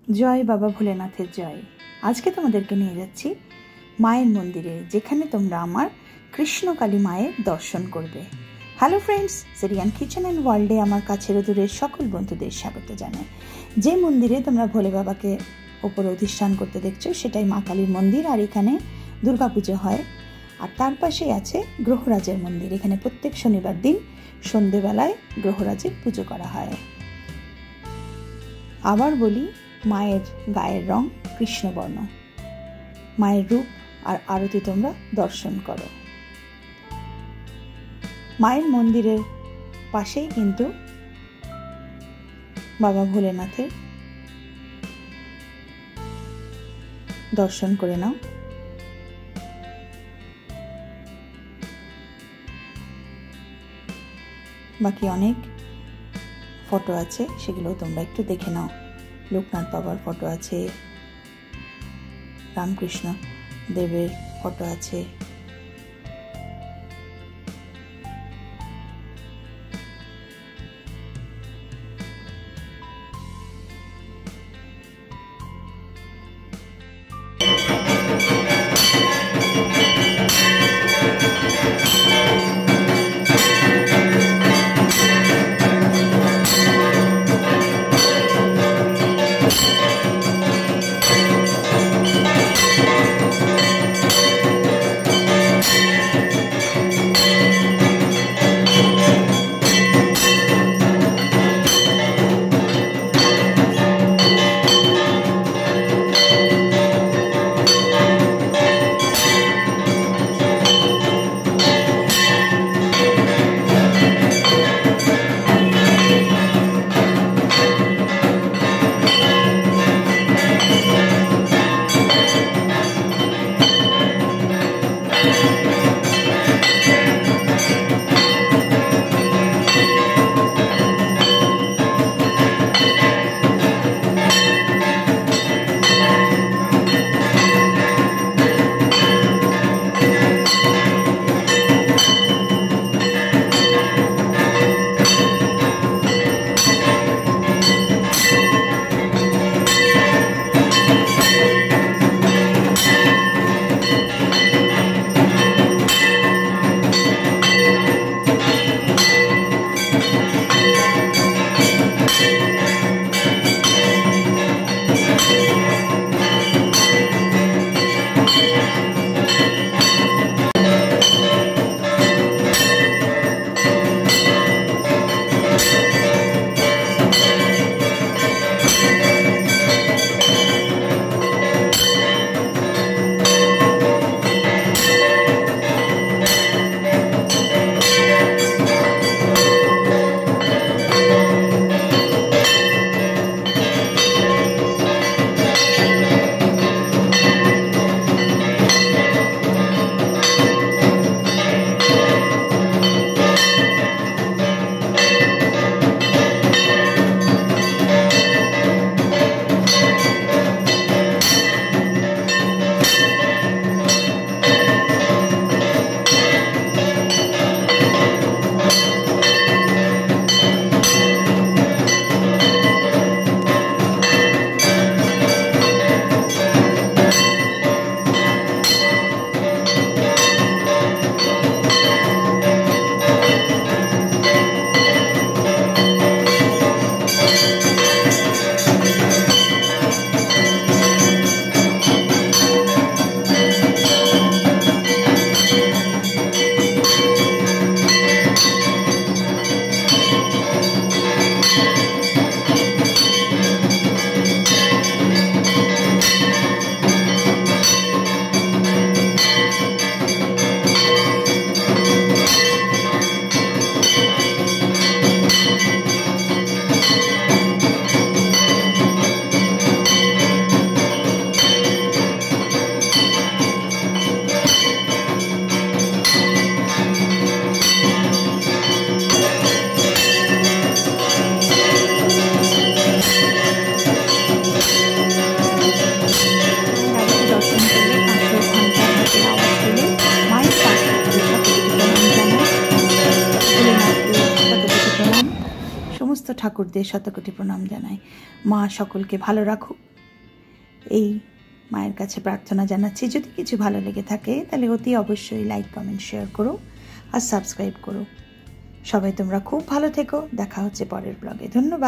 জয় বাবা ভোলেনাথের জয়। আজকে তোমাদেরকে নিয়ে যাচ্ছি মায়ের মন্দিরে, যেখানে তোমরা আমার কৃষ্ণকালী মায়ের দর্শন করবে। Hello friends, Syrian kitchen and ওয়ার্ল্ডে আমার কাছের দূরের সকল বন্ধুদের স্বাগত জানাই। যে মন্দিরে তোমরা ভোলে বাবাকে ওপরে অধিষ্ঠান করতে দেখছো সেটাই মা কালীর মন্দির, আর এখানে দুর্গাপুজো হয়। আর তার পাশেই আছে গ্রহরাজের মন্দির। এখানে প্রত্যেক শনিবার দিন সন্ধেবেলায় গ্রহরাজের পুজো করা হয়। আবার বলি, মায়ের গায়ের রং কৃষ্ণবর্ণ। মায়ের রূপ আর আরতি তোমরা দর্শন করো। মায়ের মন্দিরের পাশেই কিন্তু বাবা ভোলেনাথের দর্শন করে নাও। বাকি অনেক ফটো আছে, সেগুলো তোমরা একটু দেখে নাও। লোকনাথ বাবার ফটো আছে, রামকৃষ্ণ দেবের ফটো আছে। সমস্ত ঠাকুরদের শতকোটি প্রণাম জানাই। মা সকলকে ভালো রাখুক। এই মায়ের কাছে প্রার্থনা জানাচ্ছি। যদি কিছু ভালো লেগে থাকে তাহলে অতি অবশ্যই লাইক, কমেন্ট, শেয়ার করো আর সাবস্ক্রাইব করো। সবাই তোমরা খুব ভালো থেকো। দেখা হচ্ছে পরের ব্লগে। ধন্যবাদ।